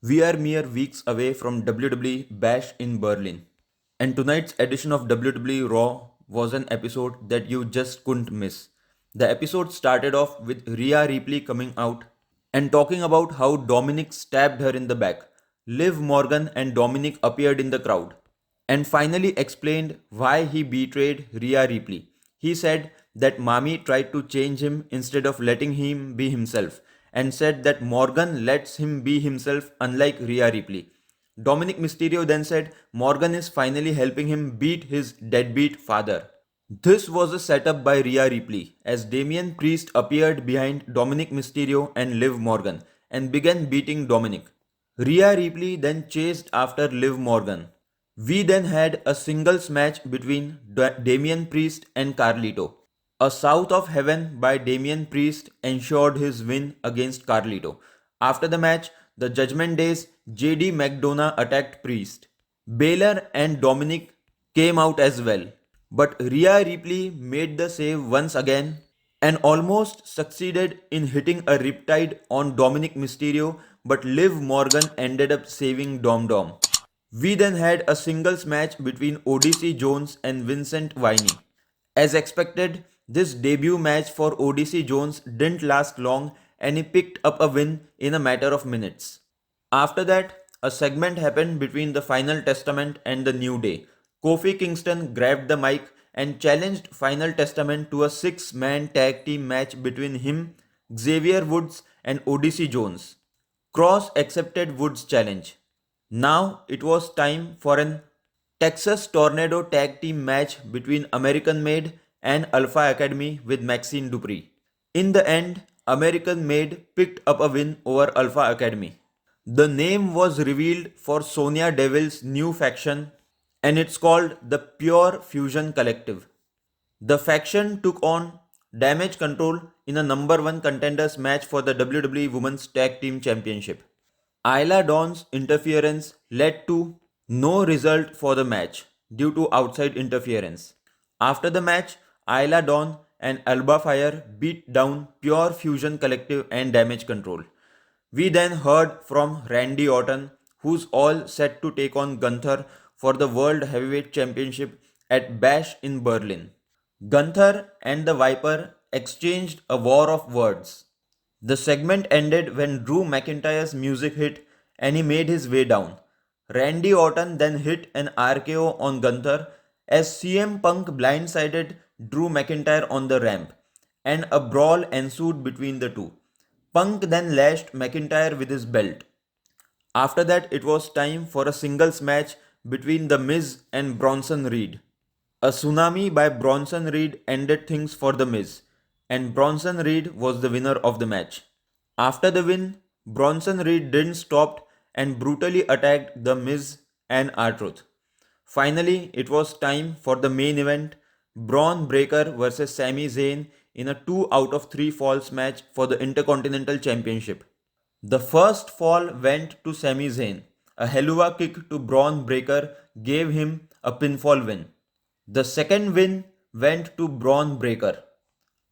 We are mere weeks away from WWE Bash in Berlin, and tonight's edition of WWE RAW was an episode that you just couldn't miss. The episode started off with Rhea Ripley coming out and talking about how Dominik stabbed her in the back. Liv Morgan and Dominik appeared in the crowd and finally explained why he betrayed Rhea Ripley. He said that Mami tried to change him instead of letting him be himself, and said that Morgan lets him be himself unlike Rhea Ripley. Dominic Mysterio then said Morgan is finally helping him beat his deadbeat father. This was a setup by Rhea Ripley as Damian Priest appeared behind Dominic Mysterio and Liv Morgan and began beating Dominic. Rhea Ripley then chased after Liv Morgan. We then had a singles match between Damian Priest and Carlito. A South of Heaven by Damian Priest ensured his win against Carlito. After the match, the Judgment Day's JD McDonough attacked Priest. Baylor and Dominic came out as well, but Rhea Ripley made the save once again and almost succeeded in hitting a riptide on Dominic Mysterio, but Liv Morgan ended up saving Dom Dom. We then had a singles match between Odyssey Jones and Vincent Viney. As expected, this debut match for Odyssey Jones didn't last long and he picked up a win in a matter of minutes. After that, a segment happened between the Final Testament and the New Day. Kofi Kingston grabbed the mic and challenged Final Testament to a six-man tag team match between him, Xavier Woods, and Odyssey Jones. Cross accepted Woods' challenge. Now it was time for an Texas Tornado tag team match between American Made and Alpha Academy with Maxine Dupree. In the end, American Made picked up a win over Alpha Academy. The name was revealed for Sonya Deville's new faction and it's called the Pure Fusion Collective. The faction took on Damage Control in a number 1 contenders match for the WWE Women's Tag Team Championship. Isla Dawn's interference led to no result for the match due to outside interference. After the match, Isla Dawn and Alba Fire beat down Pure Fusion Collective and Damage Control. We then heard from Randy Orton, who's all set to take on Gunther for the World Heavyweight Championship at Bash in Berlin. Gunther and the Viper exchanged a war of words. The segment ended when Drew McIntyre's music hit and he made his way down. Randy Orton then hit an RKO on Gunther as CM Punk blindsided Drew McIntyre on the ramp, and a brawl ensued between the two. Punk then lashed McIntyre with his belt. After that, it was time for a singles match between The Miz and Bronson Reed. A tsunami by Bronson Reed ended things for The Miz, and Bronson Reed was the winner of the match. After the win, Bronson Reed didn't stop and brutally attacked The Miz and R-Truth. Finally, it was time for the main event, Braun Breaker vs Sami Zayn in a 2 out of 3 falls match for the Intercontinental Championship. The first fall went to Sami Zayn. A Helluva kick to Braun Breaker gave him a pinfall win. The second win went to Braun Breaker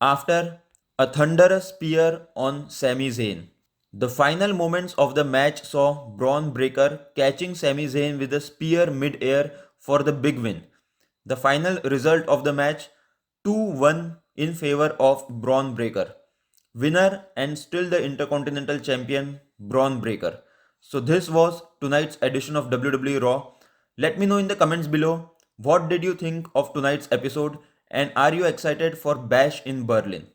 after a thunderous spear on Sami Zayn. The final moments of the match saw Braun Breaker catching Sami Zayn with a spear mid-air for the big win. The final result of the match 2-1 in favor of Braun Breaker. Winner and still the Intercontinental Champion Braun Breaker. So this was tonight's edition of WWE RAW. Let me know in the comments below what did you think of tonight's episode and are you excited for Bash in Berlin?